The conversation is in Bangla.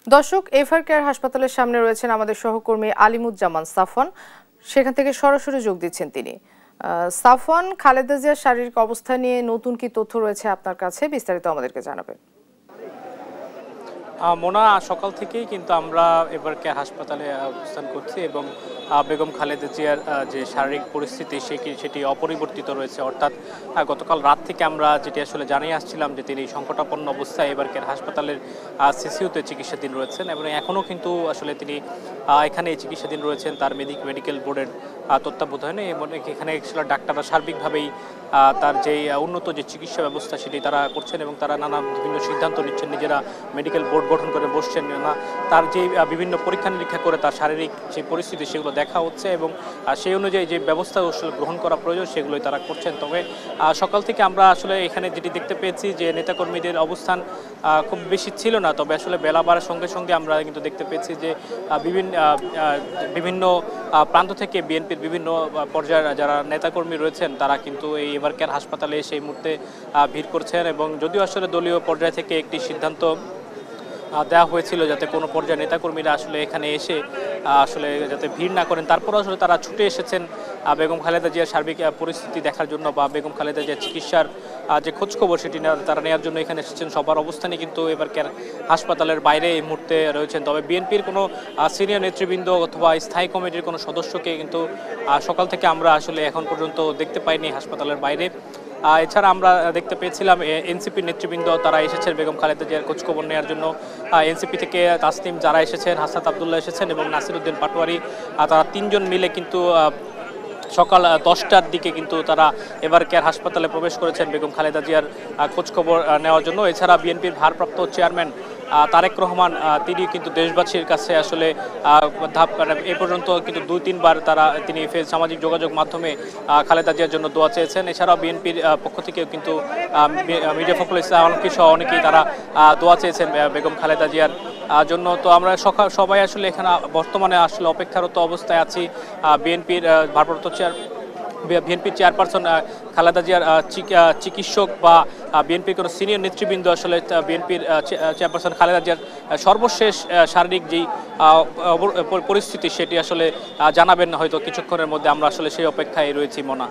দর্শক, এফআর কেয়ার হাসপাতালের সামনে রয়েছেন আমাদের সহকর্মী আলিমুজ্জামান সাফওয়ান। সেখান থেকে সরাসরি যোগ দিচ্ছেন তিনি। সাফওয়ান, খালেদা জিয়ার শারীরিক অবস্থা নিয়ে নতুন কি তথ্য রয়েছে আপনার কাছে, বিস্তারিত আমাদেরকে জানাবেন। মোনা, সকাল থেকেই কিন্তু আমরা এবার কেয়ার হাসপাতালে অবস্থান করছি এবং বেগম খালেদা জিয়ার যে শারীরিক পরিস্থিতি সেটি অপরিবর্তিত রয়েছে। অর্থাৎ গতকাল রাত থেকে আমরা যেটি আসলে জানিয়ে আসছিলাম যে তিনি সংকটাপন্ন অবস্থায় এবার কেয়ার হাসপাতালের সিসিউতে চিকিৎসাধীন রয়েছেন এবং এখনও কিন্তু আসলে তিনি এখানে চিকিৎসাধীন রয়েছেন তার মেডিকেল বোর্ডের তত্ত্বাবধানে। এবং এখানে ডাক্তাররা সার্বিকভাবেই তার যে উন্নত যে চিকিৎসা ব্যবস্থা সেটি তারা করছেন এবং তারা নানা বিভিন্ন সিদ্ধান্ত নিচ্ছেন, নিজেরা মেডিকেল বোর্ড গঠন করে বসছেন না, তার যে বিভিন্ন পরীক্ষা নিরীক্ষা করে তার শারীরিক যে পরিস্থিতি সেগুলো দেখা হচ্ছে এবং সেই অনুযায়ী যে ব্যবস্থা আসলে গ্রহণ করা প্রয়োজন সেগুলোই তারা করছেন। তবে সকাল থেকে আমরা আসলে এখানে যেটি দেখতে পেয়েছি যে নেতাকর্মীদের অবস্থান খুব বেশি ছিল না, তবে আসলে বেলা বাড়ার সঙ্গে সঙ্গে আমরা কিন্তু দেখতে পেয়েছি যে বিভিন্ন প্রান্ত থেকে বিএনপির বিভিন্ন পর্যায়ের যারা নেতাকর্মী রয়েছেন তারা কিন্তু এই এবার কেয়ার হাসপাতালে সেই মুহূর্তে ভিড় করছেন। এবং যদিও আসলে দলীয় পর্যায় থেকে একটি সিদ্ধান্ত দেওয়া হয়েছিল যাতে কোনো পর্যায়ে নেতাকর্মীরা আসলে এখানে এসে আসলে যাতে ভিড় না করেন, তারপর আসলে তারা ছুটে এসেছেন বেগম খালেদা জিয়ার সার্বিক পরিস্থিতি দেখার জন্য বা বেগম খালেদা জিয়ার চিকিৎসার যে খোঁজখবর সেটি তারা নেওয়ার জন্য এখানে এসেছেন। সবার অবস্থানই কিন্তু এবার হাসপাতালের বাইরে এই মুহূর্তে রয়েছেন। তবে বিএনপির কোনো সিনিয়র নেতৃবৃন্দ অথবা স্থায়ী কমিটির কোনো সদস্যকে কিন্তু সকাল থেকে আমরা আসলে এখন পর্যন্ত দেখতে পাইনি হাসপাতালের বাইরে। এছাড়া আমরা দেখতে পেয়েছিলাম এনসিপির নেতৃবৃন্দ তারা এসেছেন বেগম খালেদা জিয়ার খোঁজখবর নেওয়ার জন্য। এনসিপি থেকে তাসনিম যারা এসেছেন, হাসনাত আবদুল্লাহ এসেছেন এবং নাসিরউদ্দিন পাটোয়ারি, তারা তিনজন মিলে কিন্তু সকাল 10টার দিকে কিন্তু তারা এবার কেয়ার হাসপাতালে প্রবেশ করেছেন বেগম খালেদা জিয়ার খোঁজখবর নেওয়ার জন্য। এছাড়া বিএনপির ভারপ্রাপ্ত চেয়ারম্যান তারেক রহমান তিনি কিন্তু দেশবাসীর কাছে আসলে এ পর্যন্ত কিন্তু 2-3 বার তিনি সামাজিক যোগাযোগ মাধ্যমে খালেদা জিয়ার জন্য দোয়া চেয়েছেন। এছাড়াও বিএনপির পক্ষ থেকেও কিন্তু মির্জা ফখরুল ইসলাম আলমগীর সহ অনেকেই তারা দোয়া চেয়েছেন বেগম খালেদা জিয়ার জন্য। তো আমরা সবাই আসলে এখানে বর্তমানে আসলে অপেক্ষারত অবস্থায় আছি। বিএনপির বিএনপির চেয়ারপারসন খালেদা জিয়ার চিকিৎসক বা বিএনপির কোনো সিনিয়র নেতৃবৃন্দ আসলে বিএনপির চেয়ারপারসন খালেদা জিয়ার সর্বশেষ শারীরিক যেই পরিস্থিতি সেটি আসলে জানাবেন হয়তো কিছুক্ষণের মধ্যে। আমরা আসলে সেই অপেক্ষায় রয়েছি মোনা।